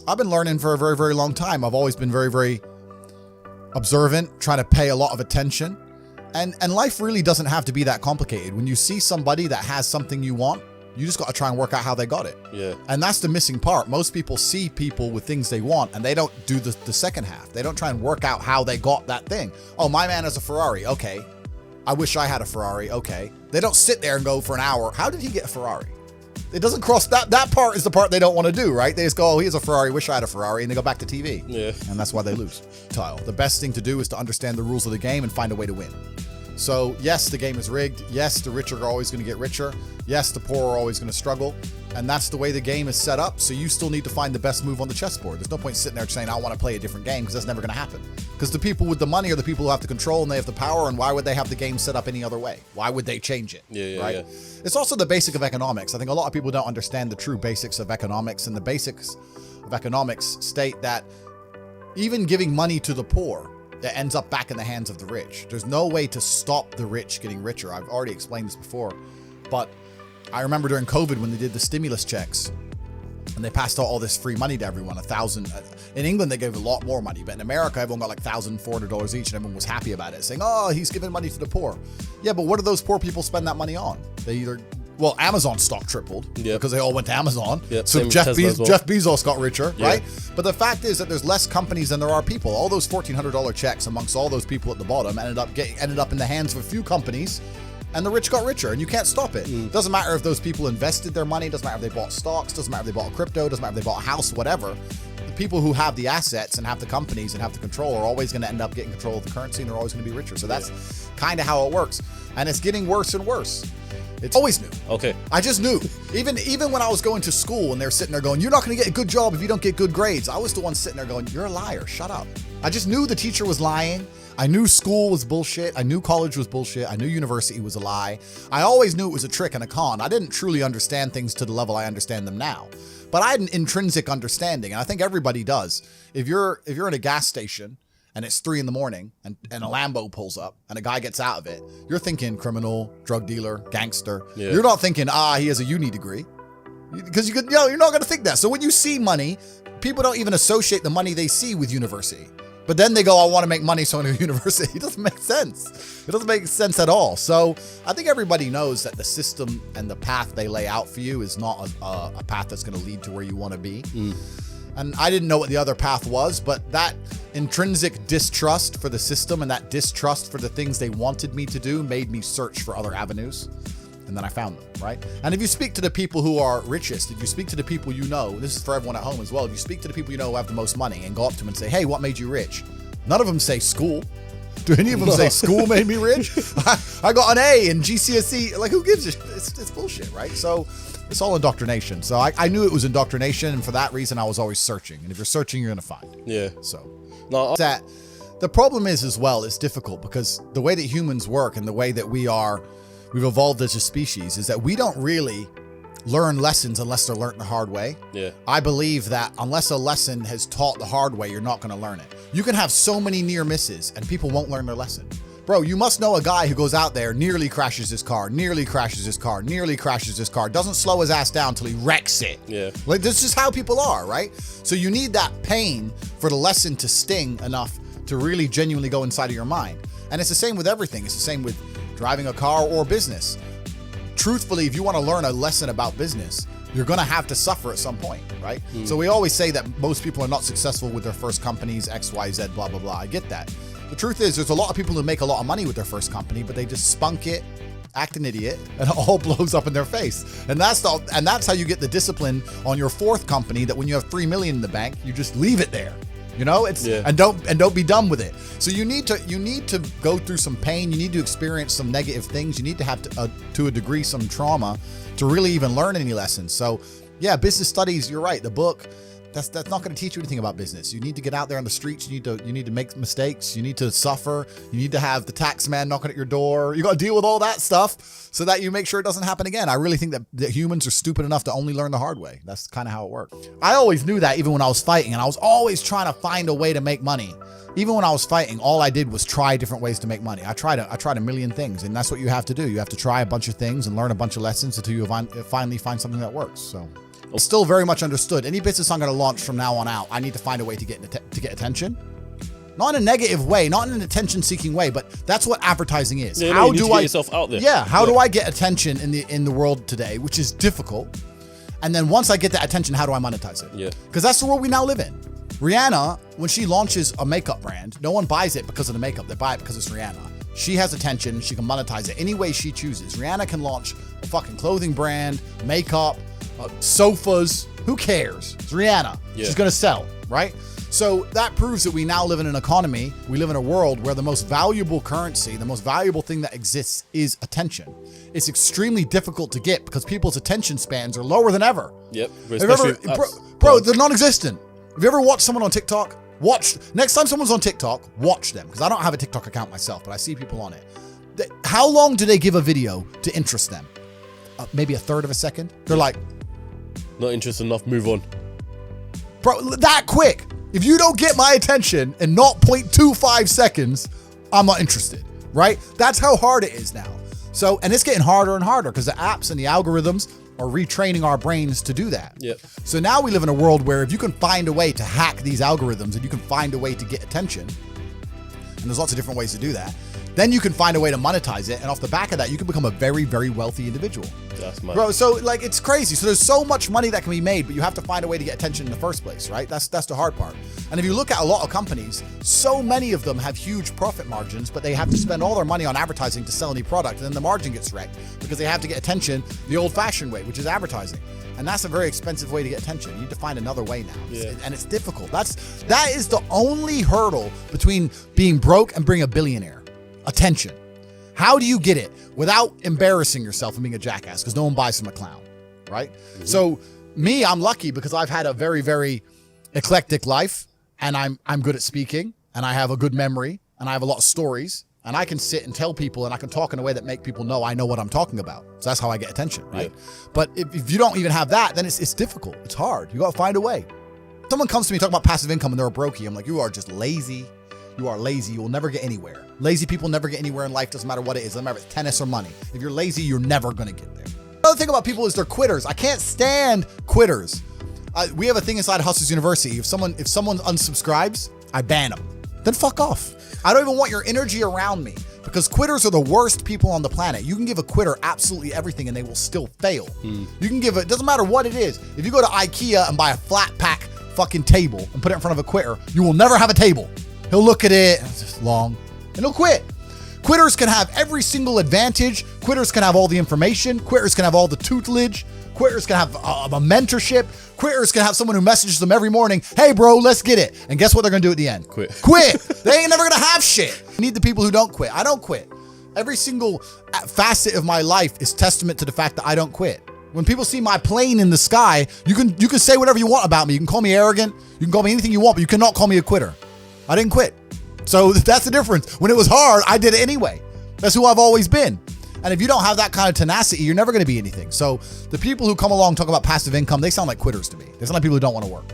I've been learning for a very, very long time. I've always been very, very observant, trying to pay a lot of attention. And life really doesn't have to be that complicated. When you see somebody that has something you want, you just got to try and work out how they got it. Yeah. And that's the missing part. Most people see people with things they want and they don't do the second half. They don't try and work out how they got that thing. Oh, my man has a Ferrari. Okay. I wish I had a Ferrari. Okay. They don't sit there and go for an hour. How did he get a Ferrari? It doesn't cross that part is the part they don't want to do, right? They just go, oh, he has a Ferrari, wish I had a Ferrari, and they go back to TV. Yeah. And that's why they lose. The best thing to do is to understand the rules of the game and find a way to win. So yes, the game is rigged. Yes, the rich are always going to get richer. Yes, the poor are always going to struggle. And that's the way the game is set up. So you still need to find the best move on the chessboard. There's no point sitting there saying, I want to play a different game, because that's never going to happen. Because the people with the money are the people who have the control and they have the power. And why would they have the game set up any other way? Why would they change it? Right? Yeah. It's also the basic of economics. I think a lot of people don't understand the true basics of economics. And the basics of economics state that even giving money to the poor, that ends up back in the hands of the rich. There's no way to stop the rich getting richer. I've already explained this before, but I remember during COVID when they did the stimulus checks and they passed out all this free money to everyone, $1,000. In England, they gave a lot more money, but in America, everyone got like $1,400 each and everyone was happy about it, saying, oh, he's giving money to the poor. Yeah, but what do those poor people spend that money on? They either... Well, Amazon stock tripled because they all went to Amazon. Yep, so Jeff Bezos got richer, right? But the fact is that there's less companies than there are people. All those $1,400 checks amongst all those people at the bottom ended up in the hands of a few companies, and the rich got richer, and you can't stop it. Doesn't matter if those people invested their money, doesn't matter if they bought stocks, doesn't matter if they bought crypto, doesn't matter if they bought a house, whatever. The people who have the assets and have the companies and have the control are always going to end up getting control of the currency, and they're always going to be richer. So that's kind of how it works. And it's getting worse and worse. It's always new. Okay. I just knew. Even when I was going to school and they're sitting there going, you're not going to get a good job if you don't get good grades. I was the one sitting there going, you're a liar. Shut up. I just knew the teacher was lying. I knew school was bullshit. I knew college was bullshit. I knew university was a lie. I always knew it was a trick and a con. I didn't truly understand things to the level I understand them now. But I had an intrinsic understanding, and I think everybody does. If you're in a gas station and it's 3 a.m. and a Lambo pulls up and a guy gets out of it, you're thinking criminal, drug dealer, gangster. Yeah. You're not thinking, he has a uni degree. Because you're not going to think that. So when you see money, people don't even associate the money they see with university. But then they go, I want to make money, so I go to university. It doesn't make sense. It doesn't make sense at all. So I think everybody knows that the system and the path they lay out for you is not a path that's going to lead to where you want to be. And I didn't know what the other path was, but that intrinsic distrust for the system and that distrust for the things they wanted me to do made me search for other avenues. And then I found them, right? And if you speak to the people who are richest, if you speak to the people you know, this is for everyone at home as well, if you speak to the people you know who have the most money and go up to them and say, hey, what made you rich? None of them say school. Do any of them say school made me rich? I got an A in GCSE. Like, who gives a shit? It's bullshit, right? So it's all indoctrination. So I knew it was indoctrination, and for that reason, I was always searching. And if you're searching, you're going to find. Yeah. So no, that the problem is as well, it's difficult because the way that humans work and the way that we've evolved as a species is that we don't really learn lessons unless they're learned the hard way. Yeah. I believe that unless a lesson has taught the hard way, you're not going to learn it. You can have so many near misses and people won't learn their lesson. Bro, you must know a guy who goes out there, nearly crashes his car, doesn't slow his ass down till he wrecks it. Yeah. Like, this is how people are, right? So you need that pain for the lesson to sting enough to really genuinely go inside of your mind. And it's the same with everything. It's the same with driving a car or business. Truthfully, if you want to learn a lesson about business, you're going to have to suffer at some point, right? So we always say that most people are not successful with their first companies, X, Y, Z, blah, blah, blah. I get that. The truth is there's a lot of people who make a lot of money with their first company, but they just spunk it, act an idiot, and it all blows up in their face. And that's how you get the discipline on your fourth company, that when you have $3 million in the bank, you just leave it there. You know, and don't be done with it. So you need to go through some pain. You need to experience some negative things. You need to have to a degree some trauma to really even learn any lessons. So yeah, business studies, you're right. The book, that's not going to teach you anything about business. You need to get out there on the streets. You need to make mistakes. You need to suffer. You need to have the tax man knocking at your door. You got to deal with all that stuff so that you make sure it doesn't happen again. I really think that humans are stupid enough to only learn the hard way. That's kind of how it works. I always knew that even when I was fighting, and I was always trying to find a way to make money. Even when I was fighting, all I did was try different ways to make money. I tried a million things, and that's what you have to do. You have to try a bunch of things and learn a bunch of lessons until you finally find something that works. So. Still very much understood. Any business I'm going to launch from now on out, I need to find a way to get attention. Not in a negative way, not in an attention-seeking way, but that's what advertising is. Yeah, how you need do to get I yourself out there? Yeah, how do I get attention in the world today, which is difficult? And then once I get that attention, how do I monetize it? Yeah. Because that's the world we now live in. Rihanna, when she launches a makeup brand, no one buys it because of the makeup. They buy it because it's Rihanna. She has attention. She can monetize it any way she chooses. Rihanna can launch a fucking clothing brand, makeup, sofas. Who cares? It's Rihanna. Yeah. She's going to sell, right? So that proves that we now live in an economy, we live in a world where the most valuable currency, the most valuable thing that exists is attention. It's extremely difficult to get because people's attention spans are lower than ever. Yep. Bro, they're non-existent. Have you ever watched someone on TikTok? Next time someone's on TikTok, watch them. Because I don't have a TikTok account myself, but I see people on it. How long do they give a video to interest them? Maybe a third of a second? They're like, not interested enough, move on. Bro, that quick. If you don't get my attention in 0.25 seconds, I'm not interested, right? That's how hard it is now. So, and it's getting harder and harder because the apps and the algorithms are retraining our brains to do that. Yep. So now we live in a world where if you can find a way to hack these algorithms and you can find a way to get attention, and there's lots of different ways to do that, then you can find a way to monetize it. And off the back of that, you can become a very, very wealthy individual. That's mad. Bro, so like it's crazy. So there's so much money that can be made, but you have to find a way to get attention in the first place, right? That's the hard part. And if you look at a lot of companies, so many of them have huge profit margins, but they have to spend all their money on advertising to sell any product, and then the margin gets wrecked because they have to get attention the old-fashioned way, which is advertising. And that's a very expensive way to get attention. You need to find another way now. Yeah. And it's difficult. That is the only hurdle between being broke and being a billionaire. Attention. How do you get it without embarrassing yourself and being a jackass? Because no one buys from a clown, right? Mm-hmm. So me, I'm lucky because I've had a very, very eclectic life, and I'm good at speaking, and I have a good memory, and I have a lot of stories, and I can sit and tell people, and I can talk in a way that make people know I know what I'm talking about. So that's how I get attention, right? Yeah. But if you don't even have that, then it's difficult. It's hard. You got to find a way. Someone comes to me talking about passive income and they're a brokey. I'm like, you are just lazy. You are lazy. You will never get anywhere. Lazy people never get anywhere in life. Doesn't matter what it is. Doesn't matter if it's tennis or money. If you're lazy, you're never going to get there. Another thing about people is they're quitters. I can't stand quitters. We have a thing inside Hustlers University. If someone unsubscribes, I ban them. Then fuck off. I don't even want your energy around me because quitters are the worst people on the planet. You can give a quitter absolutely everything and they will still fail. You can give it, doesn't matter what it is. If you go to IKEA and buy a flat pack fucking table and put it in front of a quitter, you will never have a table. He'll look at it, it's just long, and he'll quit. Quitters can have every single advantage. Quitters can have all the information. Quitters can have all the tutelage. Quitters can have a mentorship. Quitters can have someone who messages them every morning, hey bro, let's get it. And guess what they're gonna do at the end? Quit. They ain't never gonna have shit. You need the people who don't quit. I don't quit. Every single facet of my life is testament to the fact that I don't quit. When people see my plane in the sky, you can say whatever you want about me. You can call me arrogant. You can call me anything you want, but you cannot call me a quitter. I didn't quit. So that's the difference. When it was hard, I did it anyway. That's who I've always been. And if you don't have that kind of tenacity, you're never going to be anything. So the people who come along talk about passive income, they sound like quitters to me. They sound like people who don't want to work.